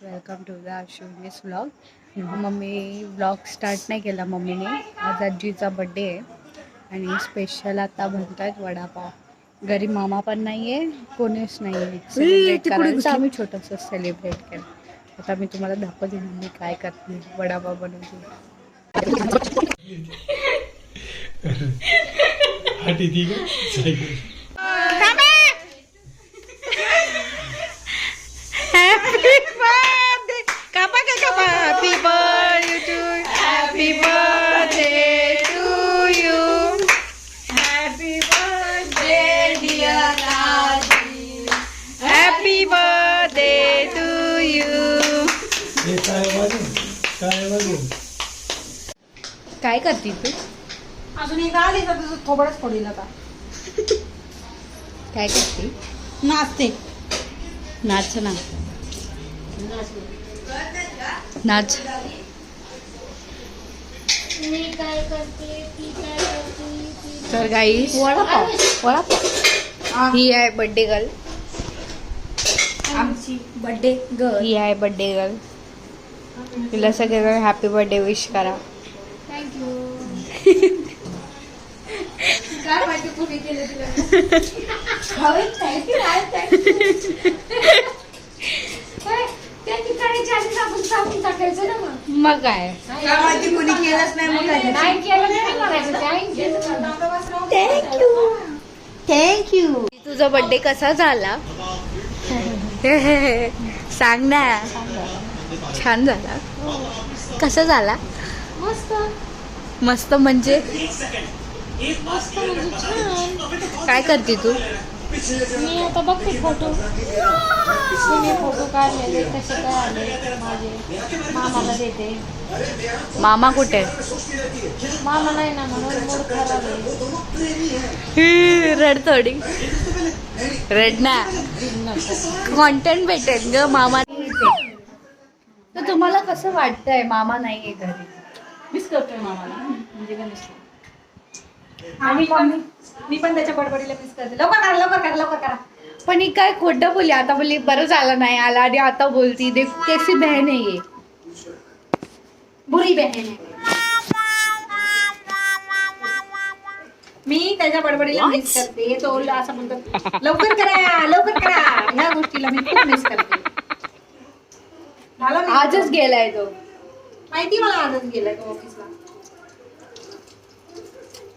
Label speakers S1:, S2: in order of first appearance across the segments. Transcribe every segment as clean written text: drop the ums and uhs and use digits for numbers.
S1: Welcome to the Ashwini's vlog. Mummy vlog start नाही केला मम्मीने. आज आजीचा बड्डे आहे आणि स्पेशल आता बनतायत वडापाव. घरी मामा पण नाही आहे, कोणीच नाही आहे सेलिब्रेट करायचं. आम्ही छोटंसं सेलिब्रेट केलं. आता मी तुम्हाला दाखवते मम्मी काय करते. वडापाव बनवते. Happy birthday to you. Happy birthday dear Raji. Happy birthday to you. काय करते तू?
S2: अजून एक आली तर तुझं थोबडच पडेल आता.
S1: काय करते?
S2: नाचते.
S1: नाच ना. नाच.
S3: मी काय करते ती काय करते
S1: तर गाईस
S2: वडापाव.
S1: ही आहे बर्थडे गर्ल.
S2: आमची बर्थडे गर्ल.
S1: ही आहे बर्थडे गर्ल. तिला सगळ्यांना हॅपी बर्थडे विश करा.
S3: थँक्यू.
S2: काय माहिती कुणी केलं तुला?
S3: त्या ठिकाणी जास्त आपण सांगून टाकायचं ना मग.
S1: मग काय
S2: काय माहिती कुणी केलंच नाही मग काय?
S3: नाही केलं नाही म्हणायचं.
S2: थँक्यू. थँक्यू.
S1: तुझा बर्थडे कसा झाला? सांग ना. छान झाला. कसा झाला?
S3: मस्त
S1: मस्त म्हणजे
S3: मस्त म्हणजे छान.
S1: काय करते तू?
S3: मी आता बघते फोटो. तुम्ही फोटो काढलेले कसे काय आले माझे. मामाला देते.
S1: मामा कुठे?
S3: मामा नाही ना म्हणून मूड खराब आहे.
S1: रड थोडी. रड ना. कॉन्टेंट भेटेल ग मामा. तर तुम्हाला कसं वाटतंय मामा नाहीये घरी?
S2: मिस करतोय मामाला. म्हणजे काय मिस मी पण त्याच्या बडबडीला मिस करते. लवकर करा लवकर करा लवकर करा.
S1: पण ही काय खोटं बोलली. आता बोलली बरं झालं नाही आला आणि आता बोलती देख कैसी बहन आहे ये.
S2: बुरी बहन आहे. मी त्याच्या बडबडीला मिस करते. तो असं म्हणतो लवकर करा लवकर करा. ह्या गोष्टीला मी खूप मिस करते. झालं नाही?
S1: आजच गेलाय तो.
S2: माहिती मला आजच गेलाय तो ऑफिसला.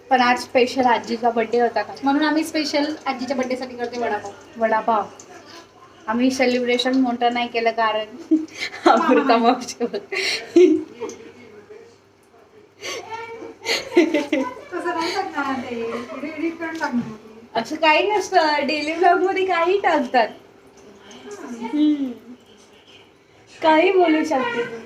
S1: पण आज स्पेशल आजीचा बर्थडे होता का?
S2: म्हणून आम्ही स्पेशल आजीच्या बर्थडे साठी करते वडापाव.
S1: वडापाव. आम्ही सेलिब्रेशन मोठं नाही केलं कारण अमृता मावशी
S2: तसं नाही टाकणार ते. एडिट करून टाकणार.
S1: असं काही नसतं. डेली ब्लॉग मध्ये काही टाकतात. काही बोलू शकते तू.